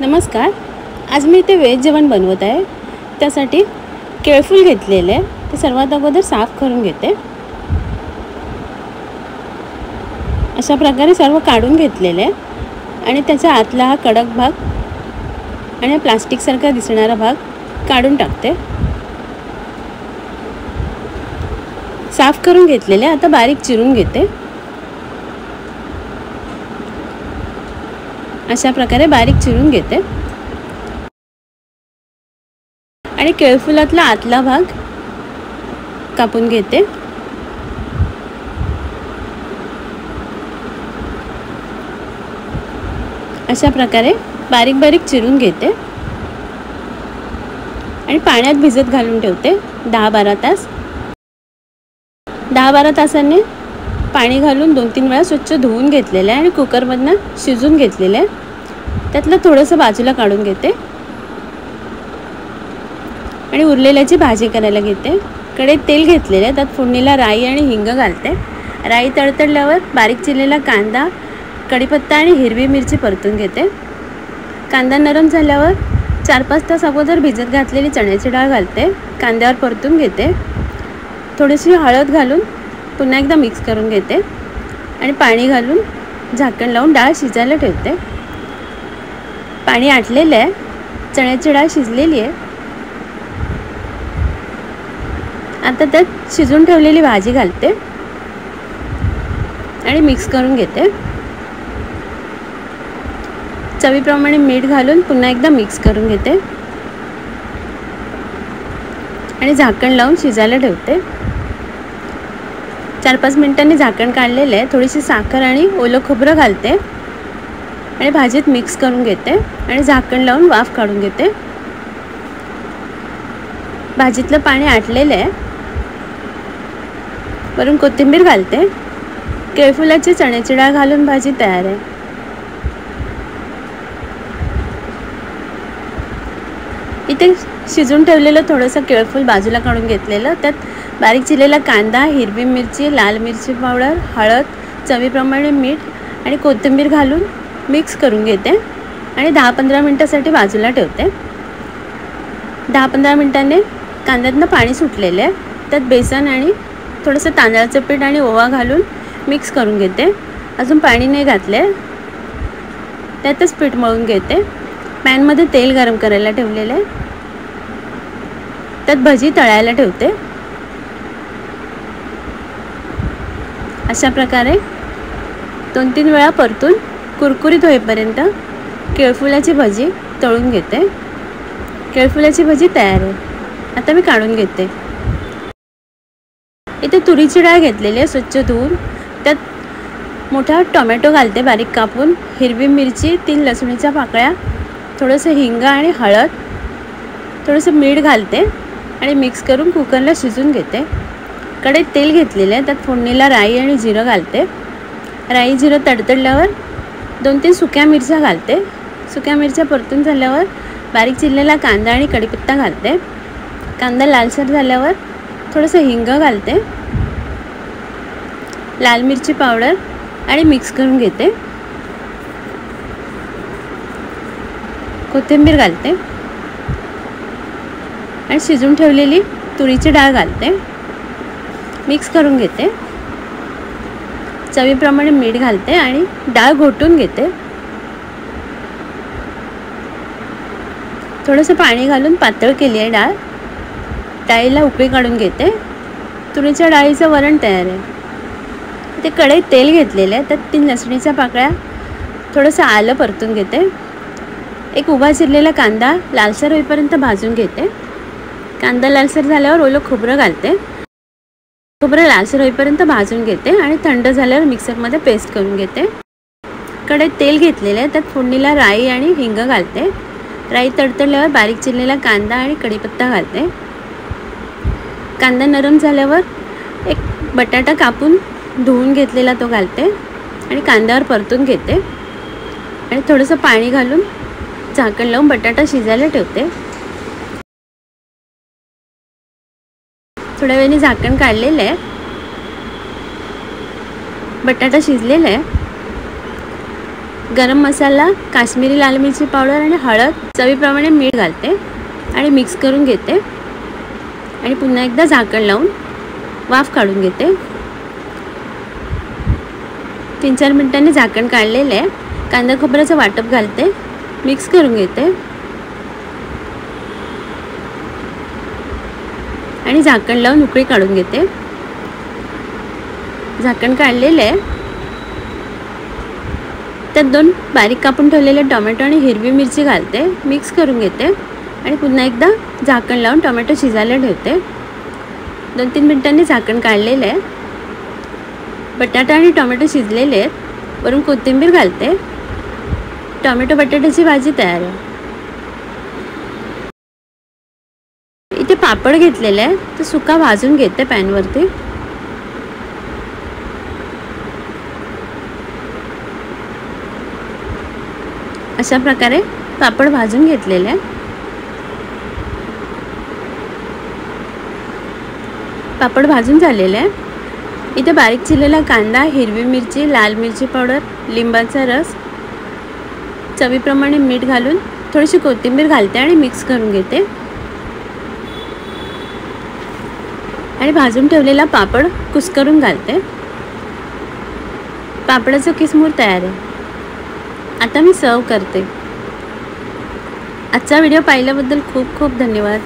नमस्कार. आज मी इथे व्हेज जेवण बनवत आहे. त्यासाठी केळफूल घेतलेले ते सर्वात अगोदर साफ करून घेते. अशा प्रकारे सर्व काढून घेतलेले आणि त्याचा आतला हा कडक भाग आणि प्लास्टिक सारखा दिसणारा भाग काढून टाकते. साफ करून घेतलेले आता बारीक चिरून घेते. अशा प्रकारे बारीक चिरून घेते आणि केळफुलातला आतला भाग कापून घेते. अशा प्रकारे बारीक बारीक चिरून घेते आणि पाण्यात भिजत घालून ठेवते 10-12 तास. 10-12 तासांनी पाणी घालून 2-3 वेळा स्वच्छ धुवून घेतलेले आणि कुकरमधनं शिजून घेतलेले. त्यातलं थोडंसं बाजूला काढून घेते आणि उरलेल्याची भाजी करायला घेते. कढईत तेल घेतलेले, त्यात फोडणीला राई आणि हिंग घालते. राई तडतडल्यावर बारीक चिरलेला कांदा, कढीपत्ता आणि हिरवी मिरची परतून घेते. कांदा नरम झाल्यावर 4-5 तास अगोदर भिजत घातलेली चण्याची डाळ घालते. कांद्यावर परतून घेते. थोडीशी हळद घालून पुन्हा एकदा मिक्स करून घेते आणि पाणी घालून झाकण लावून डाळ शिजायला ठेवते. पाणी आटलेलं आहे, चण्याची डाळ शिजलेली आहे. आता त्यात शिजून ठेवलेली भाजी घालते आणि मिक्स करून घेते. चवीप्रमाणे मीठ घालून पुन्हा एकदा मिक्स करून घेते आणि झाकण लावून शिजायला ठेवते. 4-5 मिनिटांनी झाकण काढलेलं आहे. थोडीशी साखर आणि ओलं खोबरं घालते आणि भाजीत मिक्स करून घेते आणि झाकण लावून वाफ काढून घेते. भाजीतलं पाणी आटलेलं आहे. वरून कोथिंबीर घालते. केळफुलाची चण्याची डाळ घालून भाजी तयार आहे. इथे शिजून ठेवलेलं थोडंसं केळफूल बाजूला काढून घेतलेलं, त्यात बारीक चिरलेला कांदा, हिरवी मिरची, लाल मिरची पावडर, हळद, चवीप्रमाणे मीठ आणि कोथिंबीर घालून मिक्स करून घेते आणि 10-15 मिनटासाठी बाजूला ठेवते. 10-15 मिनटांनी कांद्यातनं पाणी सुटलेलं आहे. त्यात बेसन आणि थोडंसं तांदळाचं पीठ आणि ओवा घालून मिक्स करून घेते. अजून पाणी नाही घातले. त्यातच पीठ मळून घेते. पॅनमध्ये तेल गरम करायला ठेवलेलं आहे. त्यात भजी तळायला ठेवते. अशा प्रकारे 2-3 वेळा परतून कुरकुरीत होईपर्यंत केळफुलाची भजी तळून घेते. केळफुलाची भजी तयार आहे. आता मी काढून घेते. इथे तुरीची डाळ घेतलेली आहे स्वच्छ धुवून. त्यात मोठा टोमॅटो घालते बारीक कापून, हिरवी मिरची, 3 लसूणीच्या पाकळ्या, थोडंसं हिंग आणि हळद, थोडंसं मीठ घालते आणि मिक्स करून कुकरला शिजून घेते. कढईत तेल घेतलेलं आहे. त्यात फोडणीला राई आणि जिरं घालते. राई जिरं तडतडल्यावर 2-3 सुक्या मिरच्या घालते. सुक्या मिरच्या परतून झाल्यावर बारीक चिरलेला कांदा आणि कढीपत्ता घालते. कांदा लालसर झाल्यावर थोडंसं हिंग घालते, लाल मिरची पावडर आणि मिक्स करून घेते. कोथिंबीर घालते आणि शिजून ठेवलेली तुरीची डाळ घालते. मिक्स करून घेते. चवीप्रमाणे मीठ घालते आणि डाळ घोटून घेते. थोडंसं पाणी घालून पातळ केली आहे डाळ. डाळीला उकळी काढून घेते. तुरीच्या डाळीचं वरण तयार आहे. ते कढईत तेल घेतलेलं आहे. त्यात 3 लसणीच्या पाकळ्या, थोडंसं आलं परतून घेते. एक उभा चिरलेला कांदा लालसर होईपर्यंत भाजून घेते. कांदा लालसर झाल्यावर ओलं खोबरं घालते. खोबरं लालसर होईपर्यंत भाजून घेते आणि थंड झाल्यावर मिक्सरमध्ये पेस्ट करून घेते. कढईत तेल घेतलेलं आहे. त्यात फोडणीला राई आणि हिंग घालते. राई तडतडल्यावर बारीक चिरलेला कांदा आणि कढीपत्ता घालते. कांदा नरम झाल्यावर एक बटाटा कापून धुवून घेतलेला तो घालते आणि कांद्यावर परतून घेते आणि थोडंसं पाणी घालून झाकण लावून बटाटा शिजायला ठेवते. थोड्या वेळाने झाकण काढलेलं आहे. बटाटा शिजलेला आहे. गरम मसाला, काश्मीरी लाल मिरची पावडर आणि हळद, चवीप्रमाणे मीठ घालते आणि मिक्स करून घेते आणि पुन्हा एकदा झाकण लावून वाफ काढून घेते। 3-4 मिनिटांनी झाकण काढलेले आहे। कांदा खोबऱ्याचं वाटप घालते, मिक्स करून घेते आणि झाकण लावून उकळी काढून घेते। झाकण काढलेले आहे। त्यात 2 बारीक कापून ठेवलेले टोमॅटो आणि हिरवी मिरची घालते, मिक्स करून घेते आणि पुन्हा एकदा झाकण लावून टोमॅटो शिजायला ठेवते। 2-3 मिनिटांनी झाकण काढलेले आहे। बटाटा आणि टोमॅटो शिजलेले आहेत। वरून कोथिंबीर घालते। टोमॅटो बटाट्याची भाजी तयार आहे। इथे पापड घेतलेले आहे, तो सुका भाजून घेते पॅनवरती। अशा प्रकारे पापड भाजून घेतलेले आहे। पापड भाजून झालेले आहे। इथे बारीक चिरलेला कांदा, हिरवी मिरची, लाल मिरची पावडर, लिंबाचा रस, चवीप्रमाणे मीठ घालून थोडीशी कोथिंबीर घालते आणि मिक्स करून घेते आणि भाजून ठेवलेला पापड कुस्करून घालते। पापडाचा किसमूर तयार आहे। आता मी सर्व करते। आजचा व्हिडिओ पाहिल्याबद्दल खूप खूप धन्यवाद।